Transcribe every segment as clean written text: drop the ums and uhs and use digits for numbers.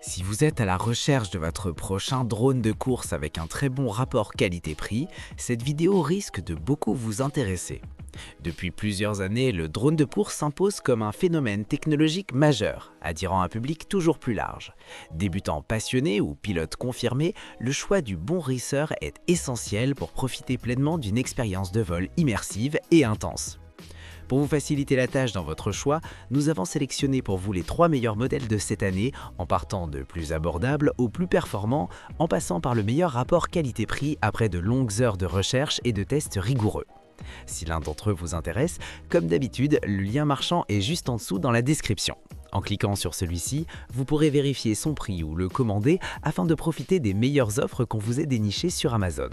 Si vous êtes à la recherche de votre prochain drone de course avec un très bon rapport qualité-prix, cette vidéo risque de beaucoup vous intéresser. Depuis plusieurs années, le drone de course s'impose comme un phénomène technologique majeur, attirant un public toujours plus large. Débutant passionné ou pilote confirmé, le choix du bon racer est essentiel pour profiter pleinement d'une expérience de vol immersive et intense. Pour vous faciliter la tâche dans votre choix, nous avons sélectionné pour vous les 3 meilleurs modèles de cette année, en partant de plus abordables au plus performants, en passant par le meilleur rapport qualité-prix après de longues heures de recherche et de tests rigoureux. Si l'un d'entre eux vous intéresse, comme d'habitude, le lien marchand est juste en dessous dans la description. En cliquant sur celui-ci, vous pourrez vérifier son prix ou le commander afin de profiter des meilleures offres qu'on vous ait dénichées sur Amazon.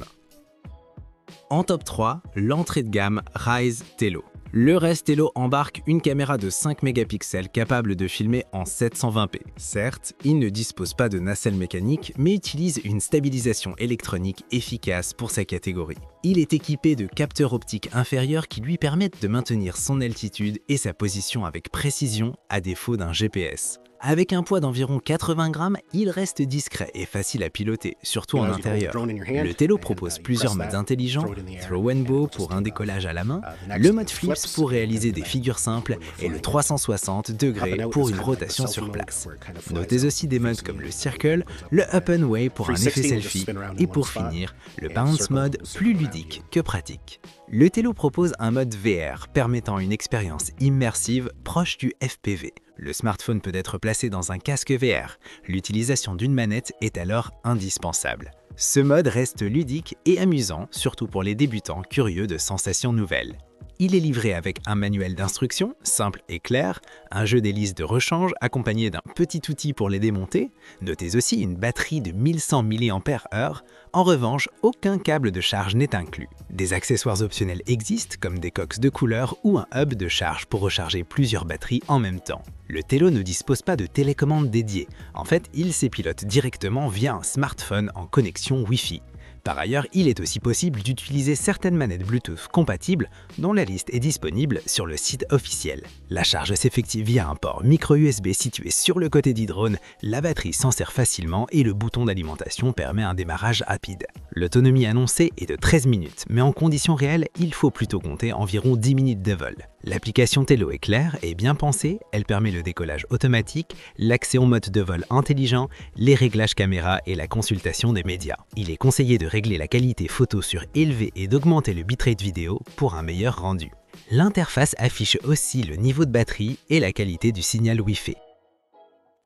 En top 3, l'entrée de gamme Rise Tello. Le Rise Tello embarque une caméra de 5 mégapixels capable de filmer en 720p. Certes, il ne dispose pas de nacelle mécanique, mais utilise une stabilisation électronique efficace pour sa catégorie. Il est équipé de capteurs optiques inférieurs qui lui permettent de maintenir son altitude et sa position avec précision à défaut d'un GPS. Avec un poids d'environ 80 grammes, il reste discret et facile à piloter, surtout en intérieur. Le Tello propose plusieurs modes intelligents, Throw and Bow pour un décollage à la main, le mode Flips pour réaliser des figures simples et le 360 degrés pour une rotation sur place. Notez aussi des modes comme le Circle, le Up and Way pour un effet selfie et pour finir, le Bounce Mode plus ludique que pratique. Le Tello propose un mode VR permettant une expérience immersive proche du FPV. Le smartphone peut être placé dans un casque VR. L'utilisation d'une manette est alors indispensable. Ce mode reste ludique et amusant, surtout pour les débutants curieux de sensations nouvelles. Il est livré avec un manuel d'instruction, simple et clair, un jeu d'hélices de rechange accompagné d'un petit outil pour les démonter. Notez aussi une batterie de 1100 mAh. En revanche, aucun câble de charge n'est inclus. Des accessoires optionnels existent comme des coques de couleur ou un hub de charge pour recharger plusieurs batteries en même temps. Le Tello ne dispose pas de télécommande dédiée. En fait, il s'épilote directement via un smartphone en connexion Wi-Fi. Par ailleurs, il est aussi possible d'utiliser certaines manettes Bluetooth compatibles dont la liste est disponible sur le site officiel. La charge s'effectue via un port micro USB situé sur le côté du drone, la batterie s'en sert facilement et le bouton d'alimentation permet un démarrage rapide. L'autonomie annoncée est de 13 minutes, mais en conditions réelles, il faut plutôt compter environ 10 minutes de vol. L'application Tello est claire et bien pensée, elle permet le décollage automatique, l'accès au mode de vol intelligent, les réglages caméra et la consultation des médias. Il est conseillé de régler la qualité photo sur élevé et d'augmenter le bitrate vidéo pour un meilleur rendu. L'interface affiche aussi le niveau de batterie et la qualité du signal Wi-Fi.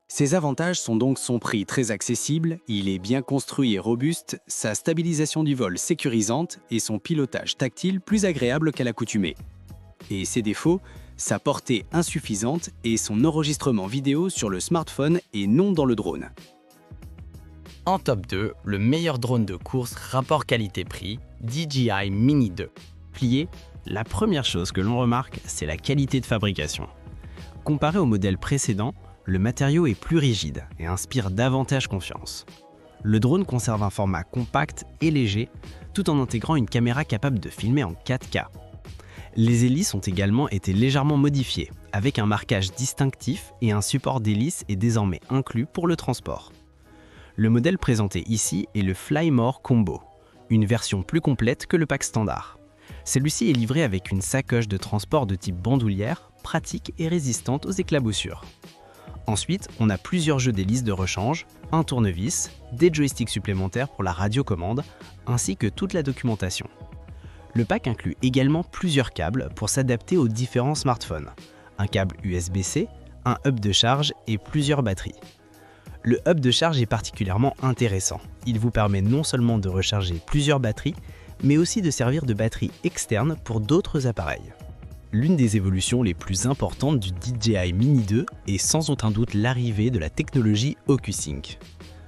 Ses avantages sont donc son prix très accessible, il est bien construit et robuste, sa stabilisation du vol sécurisante et son pilotage tactile plus agréable qu'à l'accoutumée. Et ses défauts, sa portée insuffisante et son enregistrement vidéo sur le smartphone et non dans le drone. En top 2, le meilleur drone de course rapport qualité-prix, DJI Mini 2. Plié, la première chose que l'on remarque, c'est la qualité de fabrication. Comparé au modèle précédent, le matériau est plus rigide et inspire davantage confiance. Le drone conserve un format compact et léger, tout en intégrant une caméra capable de filmer en 4K. Les hélices ont également été légèrement modifiées, avec un marquage distinctif et un support d'hélice est désormais inclus pour le transport. Le modèle présenté ici est le Flymore Combo, une version plus complète que le pack standard. Celui-ci est livré avec une sacoche de transport de type bandoulière, pratique et résistante aux éclaboussures. Ensuite, on a plusieurs jeux d'hélices de rechange, un tournevis, des joysticks supplémentaires pour la radiocommande, ainsi que toute la documentation. Le pack inclut également plusieurs câbles pour s'adapter aux différents smartphones, un câble USB-C, un hub de charge et plusieurs batteries. Le hub de charge est particulièrement intéressant. Il vous permet non seulement de recharger plusieurs batteries, mais aussi de servir de batterie externe pour d'autres appareils. L'une des évolutions les plus importantes du DJI Mini 2 est sans aucun doute l'arrivée de la technologie OcuSync.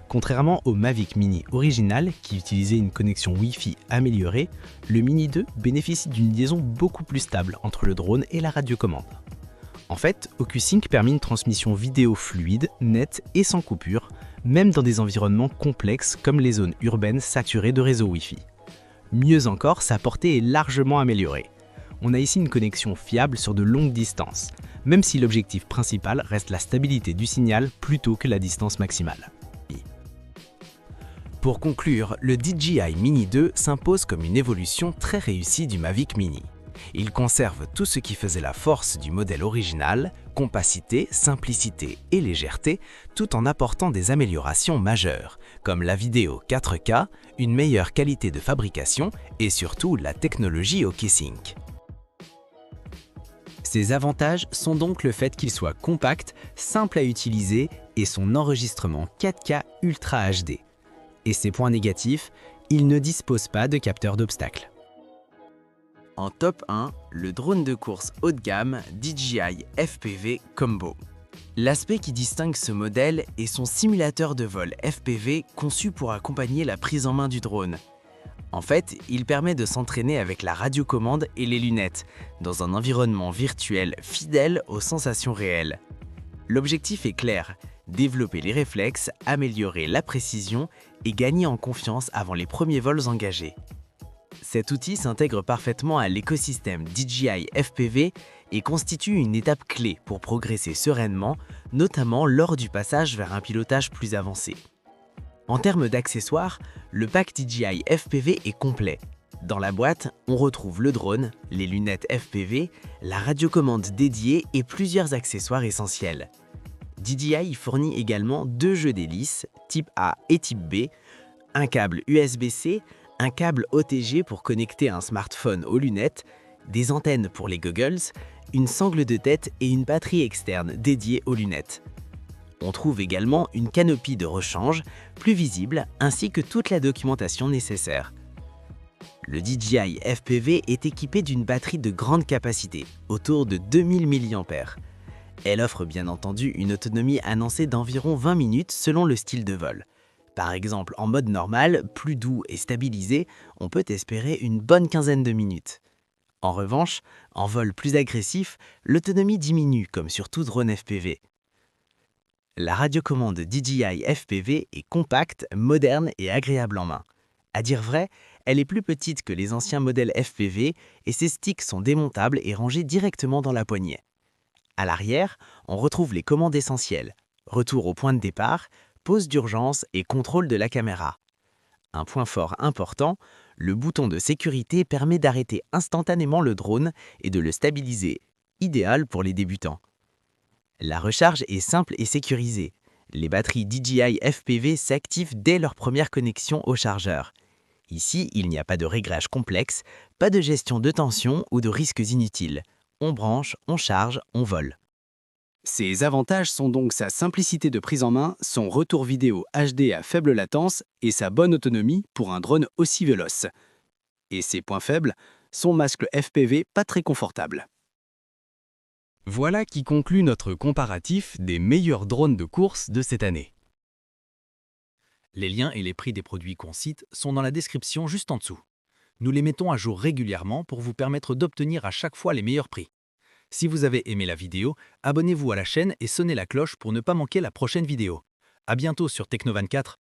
Contrairement au Mavic Mini original qui utilisait une connexion Wi-Fi améliorée, le Mini 2 bénéficie d'une liaison beaucoup plus stable entre le drone et la radiocommande. En fait, OcuSync permet une transmission vidéo fluide, nette et sans coupure, même dans des environnements complexes comme les zones urbaines saturées de réseaux Wi-Fi. Mieux encore, sa portée est largement améliorée. On a ici une connexion fiable sur de longues distances, même si l'objectif principal reste la stabilité du signal plutôt que la distance maximale. Pour conclure, le DJI Mini 2 s'impose comme une évolution très réussie du Mavic Mini. Il conserve tout ce qui faisait la force du modèle original, compacité, simplicité et légèreté, tout en apportant des améliorations majeures, comme la vidéo 4K, une meilleure qualité de fabrication et surtout la technologie OkSync. Ses avantages sont donc le fait qu'il soit compact, simple à utiliser et son enregistrement 4K Ultra HD. Et ses points négatifs, il ne dispose pas de capteur d'obstacles. En top 1, le drone de course haut de gamme DJI FPV Combo. L'aspect qui distingue ce modèle est son simulateur de vol FPV conçu pour accompagner la prise en main du drone. En fait, il permet de s'entraîner avec la radiocommande et les lunettes, dans un environnement virtuel fidèle aux sensations réelles. L'objectif est clair, développer les réflexes, améliorer la précision et gagner en confiance avant les premiers vols engagés. Cet outil s'intègre parfaitement à l'écosystème DJI FPV et constitue une étape clé pour progresser sereinement, notamment lors du passage vers un pilotage plus avancé. En termes d'accessoires, le pack DJI FPV est complet. Dans la boîte, on retrouve le drone, les lunettes FPV, la radiocommande dédiée et plusieurs accessoires essentiels. DJI fournit également 2 jeux d'hélices, type A et type B, un câble USB-C, un câble OTG pour connecter un smartphone aux lunettes, des antennes pour les goggles, une sangle de tête et une batterie externe dédiée aux lunettes. On trouve également une canopie de rechange, plus visible, ainsi que toute la documentation nécessaire. Le DJI FPV est équipé d'une batterie de grande capacité, autour de 2000 mAh. Elle offre bien entendu une autonomie annoncée d'environ 20 minutes selon le style de vol. Par exemple, en mode normal, plus doux et stabilisé, on peut espérer une bonne quinzaine de minutes. En revanche, en vol plus agressif, l'autonomie diminue comme sur tout drone FPV. La radiocommande DJI FPV est compacte, moderne et agréable en main. À dire vrai, elle est plus petite que les anciens modèles FPV et ses sticks sont démontables et rangés directement dans la poignée. À l'arrière, on retrouve les commandes essentielles, retour au point de départ, pause d'urgence et contrôle de la caméra. Un point fort important, le bouton de sécurité permet d'arrêter instantanément le drone et de le stabiliser, idéal pour les débutants. La recharge est simple et sécurisée. Les batteries DJI FPV s'activent dès leur première connexion au chargeur. Ici, il n'y a pas de réglage complexe, pas de gestion de tension ou de risques inutiles. On branche, on charge, on vole. Ses avantages sont donc sa simplicité de prise en main, son retour vidéo HD à faible latence et sa bonne autonomie pour un drone aussi véloce. Et ses points faibles, son masque FPV pas très confortable. Voilà qui conclut notre comparatif des meilleurs drones de course de cette année. Les liens et les prix des produits qu'on cite sont dans la description juste en dessous. Nous les mettons à jour régulièrement pour vous permettre d'obtenir à chaque fois les meilleurs prix. Si vous avez aimé la vidéo, abonnez-vous à la chaîne et sonnez la cloche pour ne pas manquer la prochaine vidéo. À bientôt sur Techno24.